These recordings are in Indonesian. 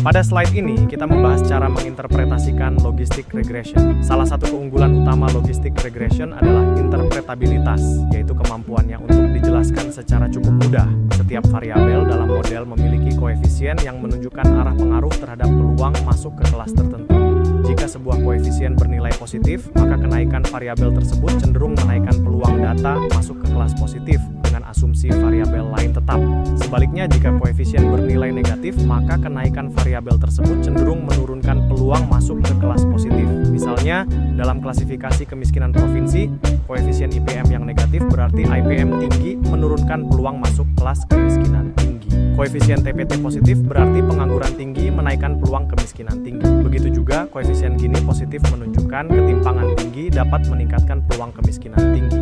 Pada slide ini, kita membahas cara menginterpretasikan logistic regression. Salah satu keunggulan utama logistic regression adalah interpretabilitas, yaitu kemampuannya untuk dijelaskan secara cukup mudah. Setiap variabel dalam model memiliki koefisien yang menunjukkan arah pengaruh terhadap peluang masuk ke kelas tertentu. Jika sebuah koefisien bernilai positif, maka kenaikan variabel tersebut cenderung menaikkan peluang data masuk ke kelas positif dengan asumsi variabel lain tetap. Sebaliknya, jika koefisien bernilai negatif, maka kenaikan variabel tersebut cenderung menurunkan peluang masuk ke kelas positif. Misalnya, dalam klasifikasi kemiskinan provinsi, koefisien IPM yang negatif berarti IPM tinggi menurunkan peluang masuk kelas kemiskinan tinggi. Koefisien TPT positif berarti pengangguran tinggi menaikkan peluang kemiskinan tinggi. Begitu juga koefisien Gini positif menunjukkan ketimpangan tinggi dapat meningkatkan peluang kemiskinan tinggi.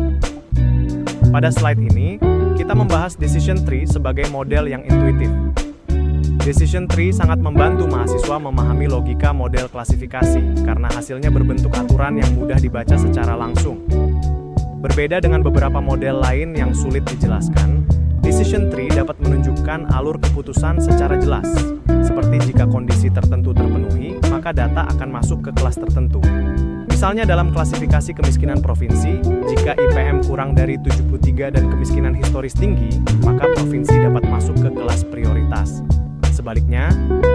Pada slide ini, kita membahas decision tree sebagai model yang intuitif. Decision tree sangat membantu mahasiswa memahami logika model klasifikasi karena hasilnya berbentuk aturan yang mudah dibaca secara langsung. Berbeda dengan beberapa model lain yang sulit dijelaskan, decision tree dapat menunjukkan alur keputusan secara jelas. Seperti jika kondisi tertentu terpenuhi, maka data akan masuk ke kelas tertentu. Misalnya dalam klasifikasi kemiskinan provinsi, jika IPM kurang dari 73 dan kemiskinan historis tinggi, maka provinsi dapat masuk ke kelas prioritas. Sebaliknya,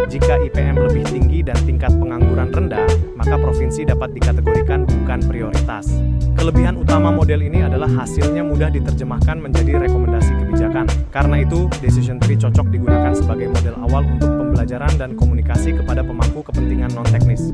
jika IPM lebih tinggi dan tingkat pengangguran rendah, maka provinsi dapat dikategorikan bukan prioritas. Kelebihan utama model ini adalah hasilnya mudah diterjemahkan menjadi rekomendasi kebijakan. Karena itu, decision tree cocok digunakan sebagai model awal untuk pembelajaran dan komunikasi kepada pemangku kepentingan non-teknis.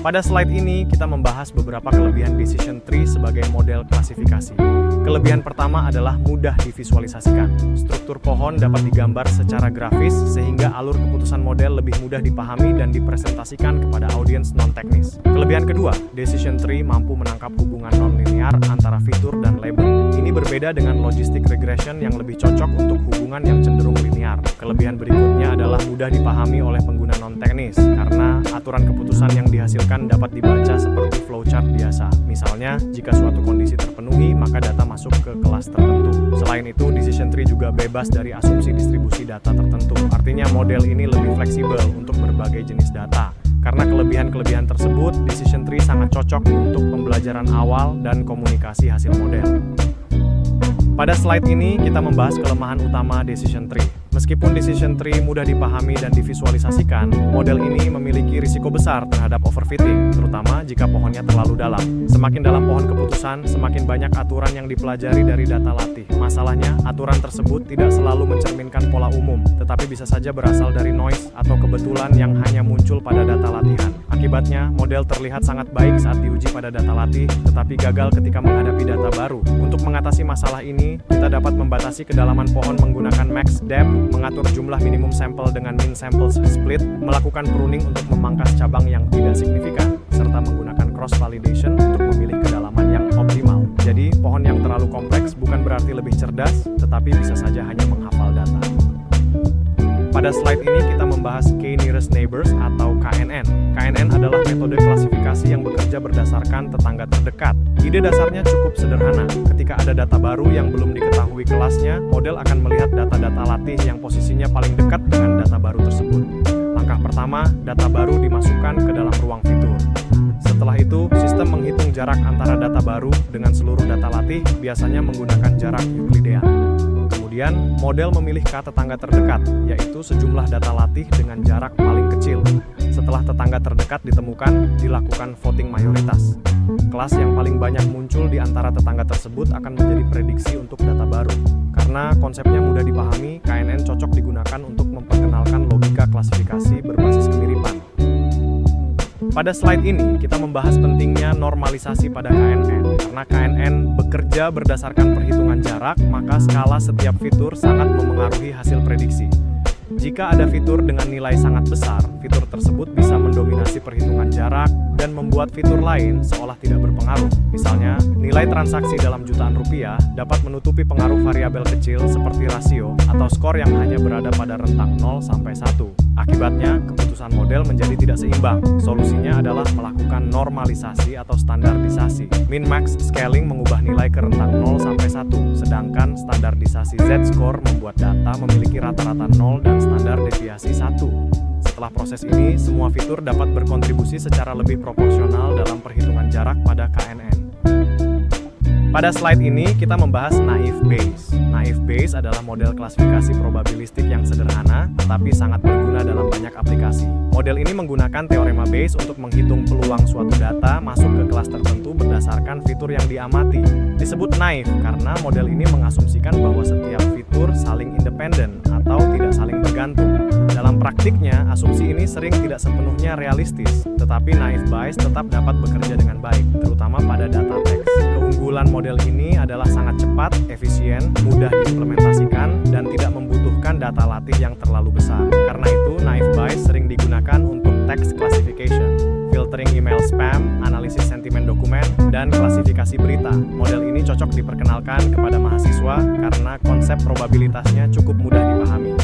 Pada slide ini, kita membahas beberapa kelebihan decision tree sebagai model klasifikasi. Kelebihan pertama adalah mudah divisualisasikan. Struktur pohon dapat digambar secara grafis sehingga alur keputusan model lebih mudah dipahami dan dipresentasikan kepada audiens non-teknis. Kelebihan kedua, decision tree mampu menangkap hubungan non-linear antara fitur dan label. Ini berbeda dengan logistic regression yang lebih cocok untuk hubungan yang cenderung linear. Kelebihan berikutnya adalah mudah dipahami oleh pengguna non-teknis karena aturan keputusan yang dihasilkan dapat dibaca seperti flowchart biasa. Misalnya, jika suatu kondisi terpenuhi, maka data masuk ke kelas tertentu. Selain itu, decision tree juga bebas dari asumsi distribusi data tertentu. Artinya, model ini lebih fleksibel untuk berbagai jenis data. Karena kelebihan-kelebihan tersebut, decision tree sangat cocok untuk pembelajaran awal dan komunikasi hasil model. Pada slide ini, kita membahas kelemahan utama decision tree. Meskipun decision tree mudah dipahami dan divisualisasikan, model ini memiliki risiko besar terhadap overfitting, terutama jika pohonnya terlalu dalam. Semakin dalam pohon keputusan, semakin banyak aturan yang dipelajari dari data latih. Masalahnya, aturan tersebut tidak selalu mencerminkan pola umum, tetapi bisa saja berasal dari noise atau kebetulan yang hanya muncul pada data latihan. Akibatnya, model terlihat sangat baik saat diuji pada data latih, tetapi gagal ketika menghadapi data baru. Untuk mengatasi masalah ini, kita dapat membatasi kedalaman pohon menggunakan max depth, mengatur jumlah minimum sampel dengan min sample split, melakukan pruning untuk memangkas cabang yang tidak signifikan, serta menggunakan cross validation untuk memilih kedalaman yang optimal. Jadi, pohon yang terlalu kompleks bukan berarti lebih cerdas, tetapi bisa saja hanya menghafal data. Pada slide ini kita membahas K-nearest neighbors atau KNN. KNN adalah metode klasifikasi yang bekerja berdasarkan tetangga terdekat. Ide dasarnya cukup sederhana. Ketika ada data baru yang belum diketahui kelasnya, model akan melihat data-data latih yang posisinya paling dekat dengan data baru tersebut. Langkah pertama, data baru dimasukkan ke dalam ruang fitur. Setelah itu, sistem menghitung jarak antara data baru dengan seluruh data latih, biasanya menggunakan jarak Euclidean. Kemudian, model memilih ke tetangga terdekat, yaitu sejumlah data latih dengan jarak paling kecil. Setelah tetangga terdekat ditemukan, dilakukan voting mayoritas. Kelas yang paling banyak muncul di antara tetangga tersebut akan menjadi prediksi untuk data baru. Karena konsepnya mudah dipahami, KNN cocok digunakan untuk memperkenalkan logika klasifikasi berbasis kemiripan. Pada slide ini, kita membahas pentingnya normalisasi pada KNN. Karena KNN bekerja berdasarkan perhitungan jarak, maka skala setiap fitur sangat memengaruhi hasil prediksi. Jika ada fitur dengan nilai sangat besar, fitur tersebut bisa mendominasi perhitungan jarak dan membuat fitur lain seolah tidak berpengaruh. Misalnya, nilai transaksi dalam jutaan rupiah dapat menutupi pengaruh variabel kecil seperti rasio atau skor yang hanya berada pada rentang 0 sampai 1. Akibatnya, keputusan model menjadi tidak seimbang. Solusinya adalah melakukan normalisasi atau standarisasi. Min-max scaling mengubah nilai ke rentang 0 sampai 1. Sedangkan standarisasi Z-score membuat data memiliki rata-rata 0 dan standar deviasi 1. Setelah proses ini, semua fitur dapat berkontribusi secara lebih proporsional dalam perhitungan jarak pada KNN. Pada slide ini, kita membahas Naive Bayes. Naive Bayes adalah model klasifikasi probabilistik yang sederhana, tetapi sangat berguna dalam banyak aplikasi. Model ini menggunakan teorema Bayes untuk menghitung peluang suatu data masuk ke kelas tertentu berdasarkan fitur yang diamati. Disebut naive karena model ini mengasumsikan bahwa setiap fitur saling independen atau tidak saling bergantung. Dalam praktiknya, asumsi ini sering tidak sepenuhnya realistis, tetapi Naive Bayes tetap dapat bekerja dengan baik, terutama pada data teks. Keunggulan model ini adalah sangat cepat, efisien, mudah diimplementasikan, dan tidak membutuhkan data latih yang terlalu besar. Karena itu, Naive Bayes sering digunakan untuk text classification, filtering email spam, analisis sentimen dokumen, dan klasifikasi berita. Model ini cocok diperkenalkan kepada mahasiswa karena konsep probabilitasnya cukup mudah dipahami.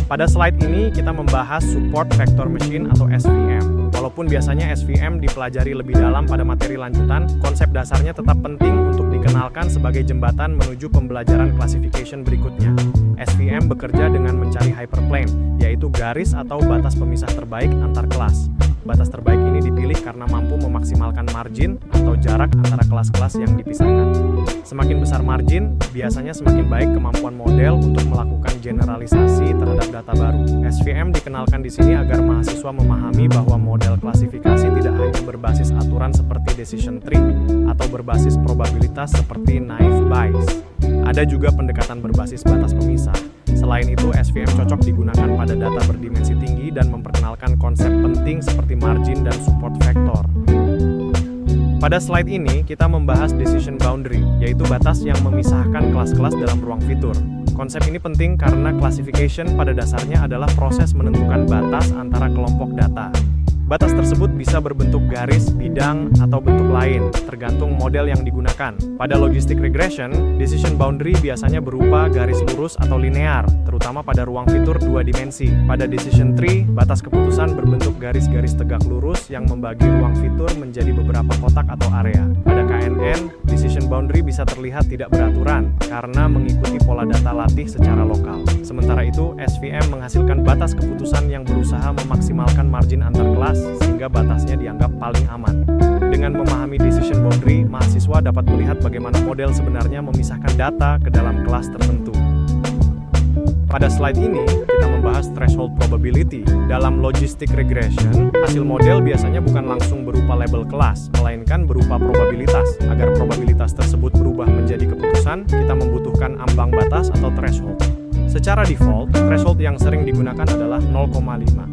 Pada slide ini, kita membahas Support Vector Machine atau SVM. Walaupun biasanya SVM dipelajari lebih dalam pada materi lanjutan, konsep dasarnya tetap penting untuk dikenalkan sebagai jembatan menuju pembelajaran classification berikutnya. SVM bekerja dengan mencari hyperplane, yaitu garis atau batas pemisah terbaik antar kelas. Batas terbaik ini dipilih karena mampu memaksimalkan margin atau jarak antara kelas-kelas yang dipisahkan. Semakin besar margin, biasanya semakin baik kemampuan model untuk melakukan generalisasi terhadap data baru. SVM dikenalkan di sini agar mahasiswa memahami bahwa model klasifikasi tidak hanya berbasis aturan seperti decision tree atau berbasis probabilitas seperti Naive Bayes. Ada juga pendekatan berbasis batas pemisah. Selain itu, SVM cocok digunakan pada data berdimensi tinggi dan memperkenalkan konsep penting seperti margin dan support vector. Pada slide ini, kita membahas decision boundary, yaitu batas yang memisahkan kelas-kelas dalam ruang fitur. Konsep ini penting karena classification pada dasarnya adalah proses menentukan batas antara kelompok data. Batas tersebut bisa berbentuk garis, bidang, atau bentuk lain, tergantung model yang digunakan. Pada logistic regression, decision boundary biasanya berupa garis lurus atau linear, terutama pada ruang fitur 2 dimensi. Pada decision tree, batas keputusan berbentuk garis-garis tegak lurus yang membagi ruang fitur menjadi beberapa kotak atau area. Pada KNN, decision boundary bisa terlihat tidak beraturan, karena mengikuti pola data latih secara lokal. Sementara itu, SVM menghasilkan batas keputusan yang berusaha memaksimalkan margin antar kelas, sehingga batasnya dianggap paling aman. Dengan memahami decision boundary, mahasiswa dapat melihat bagaimana model sebenarnya memisahkan data ke dalam kelas tertentu. Pada slide ini, kita membahas threshold probability. Dalam logistic regression, hasil model biasanya bukan langsung berupa label kelas, melainkan berupa probabilitas. Agar probabilitas tersebut berubah menjadi keputusan, kita membutuhkan ambang batas atau threshold. Secara default, threshold yang sering digunakan adalah 0,5.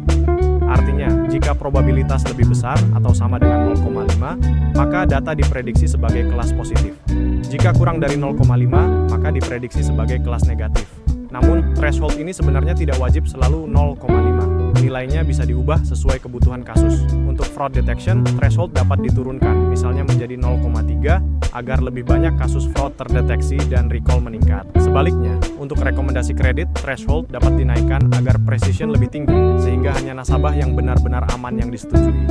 Artinya, jika probabilitas lebih besar atau sama dengan 0,5, maka data diprediksi sebagai kelas positif. Jika kurang dari 0,5, maka diprediksi sebagai kelas negatif. Namun, threshold ini sebenarnya tidak wajib selalu 0,5. Nilainya bisa diubah sesuai kebutuhan kasus. Untuk fraud detection, threshold dapat diturunkan, misalnya menjadi 0,3, agar lebih banyak kasus fraud terdeteksi dan recall meningkat. Sebaliknya, untuk rekomendasi kredit, threshold dapat dinaikkan agar precision lebih tinggi, sehingga hanya nasabah yang benar-benar aman yang disetujui.